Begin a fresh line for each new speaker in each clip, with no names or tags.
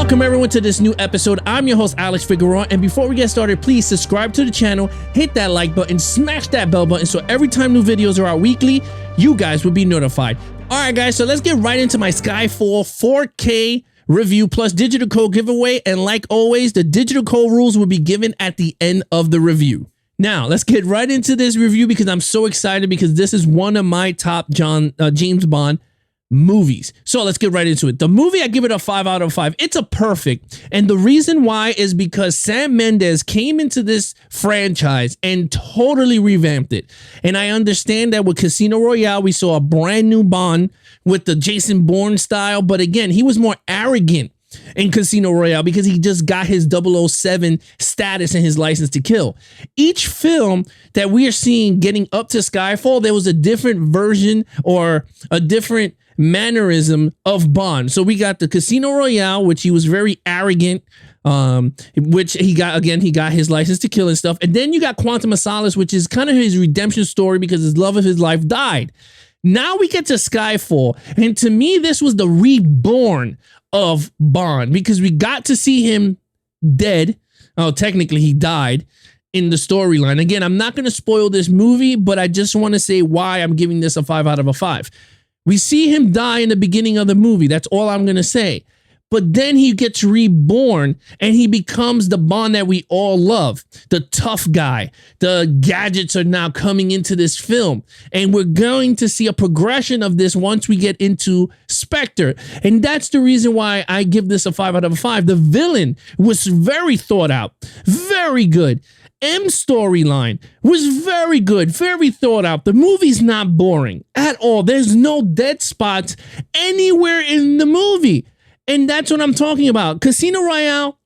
Welcome everyone to this new episode. I'm your host Alex Figueroa, and before we get started, please subscribe to the channel, hit that like button, smash that bell button so every time new videos are out weekly, you guys will be notified. Alright guys, so let's get right into my Skyfall 4K review plus digital code giveaway, and like always, the digital code rules will be given at the end of the review. Now, let's get right into this review because I'm so excited because this is one of my top James Bond movies. So let's get right into it. The movie, I give it a 5 out of 5. It's a perfect. And the reason why is because Sam Mendes came into this franchise and totally revamped it. And I understand that with Casino Royale, we saw a brand new Bond with the Jason Bourne style. But again, he was more arrogant in Casino Royale because he just got his 007 status and his license to kill. Each film that we are seeing getting up to Skyfall, there was a different version or a different mannerism of Bond. So we got the Casino Royale, which he was very arrogant, which he got his license to kill and stuff. And then you got Quantum of Solace, which is kind of his redemption story because his love of his life died. Now we get to Skyfall, and to me, this was the reborn of Bond because we got to see him dead. Oh, technically he died in the storyline. Again, I'm not going to spoil this movie, but I just want to say why I'm giving this a 5 out of 5. We see him die in the beginning of the movie. That's all I'm going to say. But then he gets reborn and he becomes the Bond that we all love. The tough guy. The gadgets are now coming into this film. And we're going to see a progression of this once we get into Spectre. And that's the reason why I give this a 5 out of 5. The villain was very thought out. Very good. M's storyline was very good, very thought out. The movie's not boring at all. There's no dead spots anywhere in the movie. And that's what I'm talking about. Casino Royale,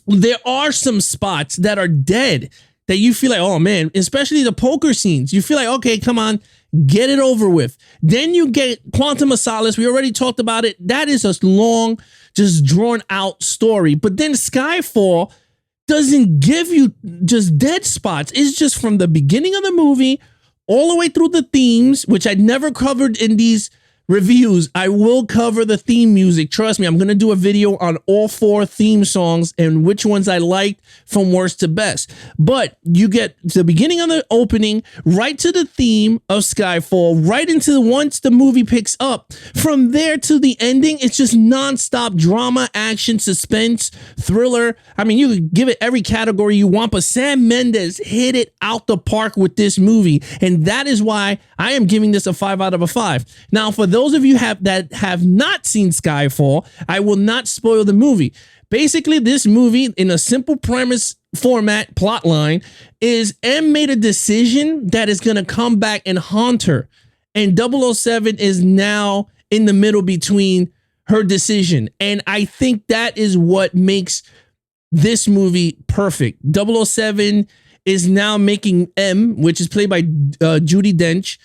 there are some spots that are dead that you feel like, oh man, especially the poker scenes. You feel like, okay, come on, get it over with. Then you get Quantum of Solace. We already talked about it. That is a long, just drawn out story. But then Skyfall doesn't give you just dead spots. It's just from the beginning of the movie all the way through the themes, which I never covered in these reviews. I will cover the theme music. Trust me, I'm going to do a video on all 4 theme songs and which ones I liked from worst to best. But you get the beginning of the opening, right to the theme of Skyfall, right into once the movie picks up. From there to the ending, it's just nonstop drama, action, suspense, thriller. I mean, you could give it every category you want, but Sam Mendes hit it out the park with this movie. And that is why I am giving this a 5 out of 5. Now, for those of you that have not seen Skyfall, I will not spoil the movie. Basically, this movie, in a simple premise format plot line, is M made a decision that is going to come back and haunt her. And 007 is now in the middle between her decision. And I think that is what makes this movie perfect. 007 is now making M, which is played by Judi Dench,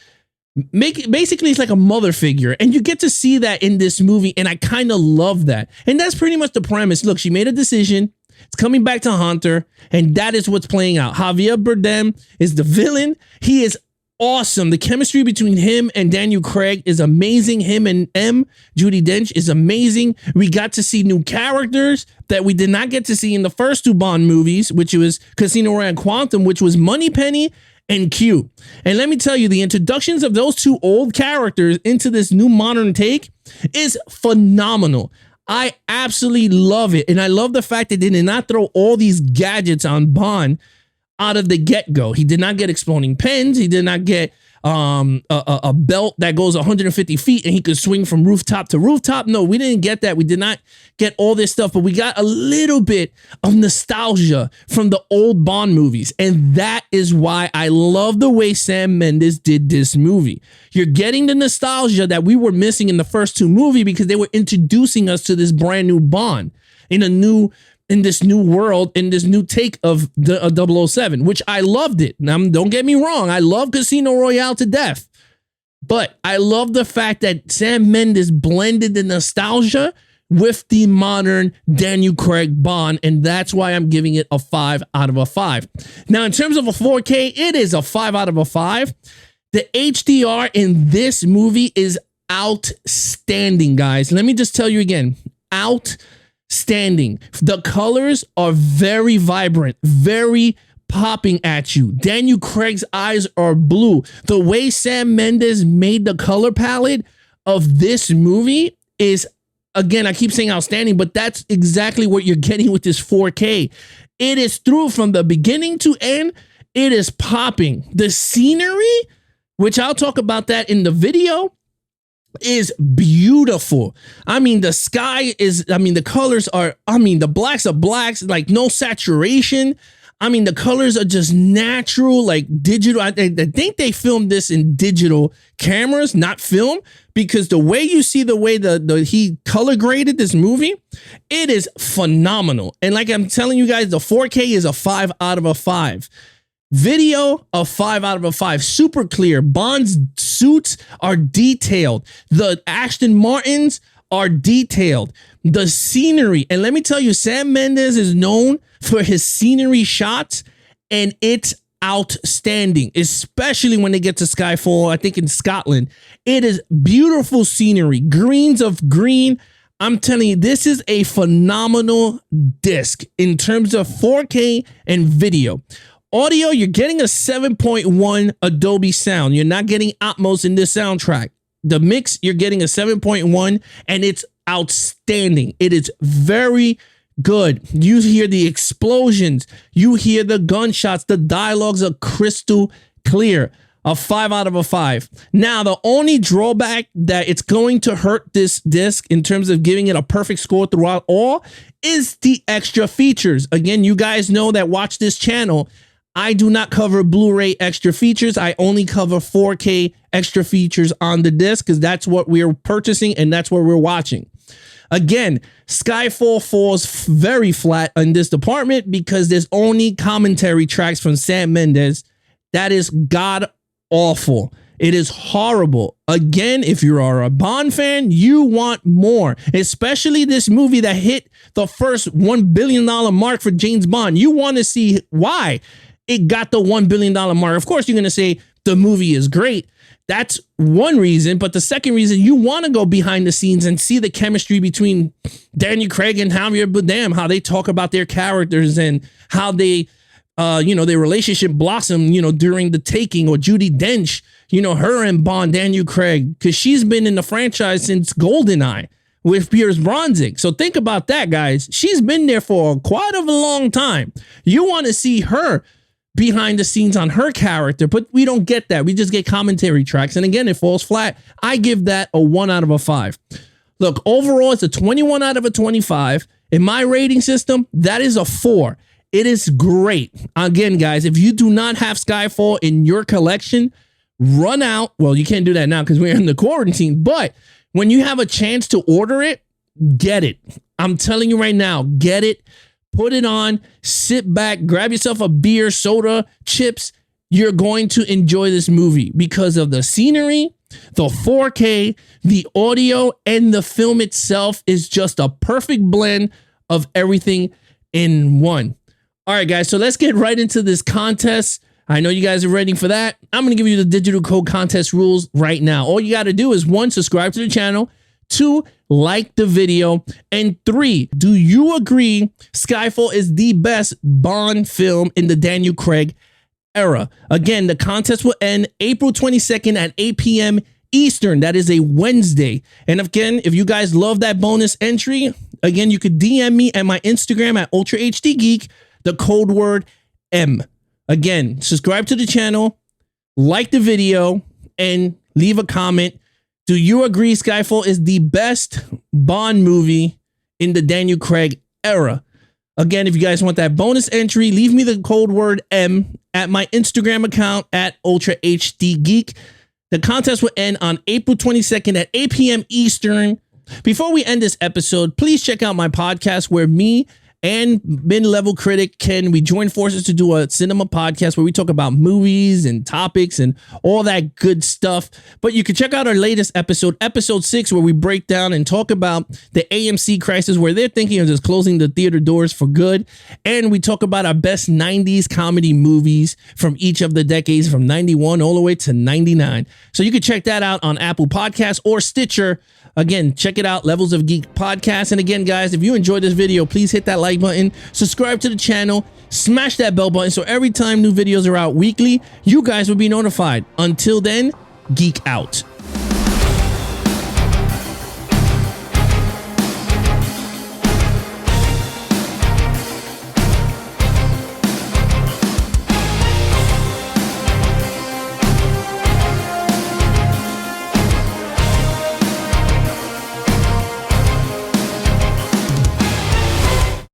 basically it's like a mother figure, and you get to see that in this movie, and I kind of love that. And that's pretty much the premise. Look, she made a decision, it's coming back to haunt her, and that is what's playing out. Javier Bardem is the villain. He is awesome. The chemistry between him and Daniel Craig is amazing. Him and M, Judi Dench, is amazing. We got to see new characters that we did not get to see in the first 2 Bond movies, which was Casino Royale and Quantum, which was Moneypenny and Q. And let me tell you, the introductions of those 2 old characters into this new modern take is phenomenal. I absolutely love it. And I love the fact that they did not throw all these gadgets on Bond out of the get-go. He did not get exploding pens. He did not get a belt that goes 150 feet and he could swing from rooftop to rooftop. No, we didn't get that. We did not get all this stuff, but we got a little bit of nostalgia from the old Bond movies. And that is why I love the way Sam Mendes did this movie. You're getting the nostalgia that we were missing in the first 2 movies because they were introducing us to this brand new Bond in this new world, in this new take of the 007, which I loved it. Now, don't get me wrong. I love Casino Royale to death, but I love the fact that Sam Mendes blended the nostalgia with the modern Daniel Craig Bond, and that's why I'm giving it a 5 out of 5. Now, in terms of a 4K, it is a 5 out of 5. The HDR in this movie is outstanding, guys. Let me just tell you again, outstanding. outstanding. The colors are very vibrant, very popping at you. Daniel Craig's eyes are blue. The way Sam Mendes made the color palette of this movie is, again, I keep saying outstanding, but that's exactly what you're getting with this 4K. It is through from the beginning to end. It is popping. The scenery, which I'll talk about that in the video, is beautiful. I mean, the sky is, I mean, the colors are, I mean, the blacks are blacks, like no saturation. I mean, the colors are just natural, like digital. I think they filmed this in digital cameras, not film, because the way you see the way he color graded this movie, it is phenomenal. And like I'm telling you guys, the 4K is a 5 out of a 5. Video, a 5 out of a 5. Super clear. Bond's suits are detailed. The Aston Martins are detailed. The scenery, and let me tell you, Sam Mendes is known for his scenery shots, and it's outstanding, especially when they get to Skyfall, I think in Scotland. It is beautiful scenery, greens of green. I'm telling you, this is a phenomenal disc in terms of 4K and video. Audio, you're getting a 7.1 Dolby sound. You're not getting Atmos in this soundtrack. The mix, you're getting a 7.1, and it's outstanding. It is very good. You hear the explosions. You hear the gunshots. The dialogues are crystal clear. A 5 out of a 5. Now, the only drawback that it's going to hurt this disc in terms of giving it a perfect score throughout all is the extra features. Again, you guys know that watch this channel, I do not cover Blu-ray extra features. I only cover 4K extra features on the disc because that's what we're purchasing and that's what we're watching. Again, Skyfall falls very flat in this department because there's only commentary tracks from Sam Mendes. That is god awful. It is horrible. Again, if you are a Bond fan, you want more, especially this movie that hit the first $1 billion mark for James Bond. You want to see why it got the $1 billion mark. Of course, you're going to say the movie is great. That's one reason. But the second reason, you want to go behind the scenes and see the chemistry between Daniel Craig and Javier Bardem, how they talk about their characters and how they, their relationship blossomed, during The Taking, or Judi Dench, her and Bond, Daniel Craig, because she's been in the franchise since GoldenEye with Pierce Brosnan. So think about that, guys. She's been there for quite a long time. You want to see her behind the scenes on her character, but we don't get that. We just get commentary tracks. And again, it falls flat. I give that a 1 out of a 5. Look, overall, it's a 21 out of a 25. In my rating system, that is a 4. It is great. Again, guys, if you do not have Skyfall in your collection, run out. Well, you can't do that now because we're in the quarantine, but when you have a chance to order it, get it. I'm telling you right now, get it. Put it on, sit back, grab yourself a beer, soda, chips. You're going to enjoy this movie because of the scenery, the 4K, the audio, and the film itself is just a perfect blend of everything in one. All right, guys, so let's get right into this contest. I know you guys are ready for that. I'm going to give you the digital code contest rules right now. All you got to do is 1, subscribe to the channel. 2, like the video. And 3, do you agree Skyfall is the best Bond film in the Daniel Craig era? Again, the contest will end April 22nd at 8 p.m. Eastern. That is a Wednesday. And again, if you guys love that bonus entry, again, you could DM me at my Instagram at UltraHDGeek, the code word M. Again, subscribe to the channel, like the video, and leave a comment. Do you agree Skyfall is the best Bond movie in the Daniel Craig era? Again, if you guys want that bonus entry, leave me the code word M at my Instagram account at UltraHDGeek. The contest will end on April 22nd at 8 p.m. Eastern. Before we end this episode, please check out my podcast where me and mid-level critic Ken. We join forces to do a cinema podcast where we talk about movies and topics and all that good stuff. But you can check out our latest episode, episode 6, where we break down and talk about the AMC crisis, where they're thinking of just closing the theater doors for good. And we talk about our best 90s comedy movies from each of the decades, from 91 all the way to 99. So you can check that out on Apple Podcasts or Stitcher. Again, check it out, Levels of Geek Podcast. And again, guys, if you enjoyed this video, please hit that like button, subscribe to the channel, smash that bell button so every time new videos are out weekly, you guys will be notified. Until then, geek out.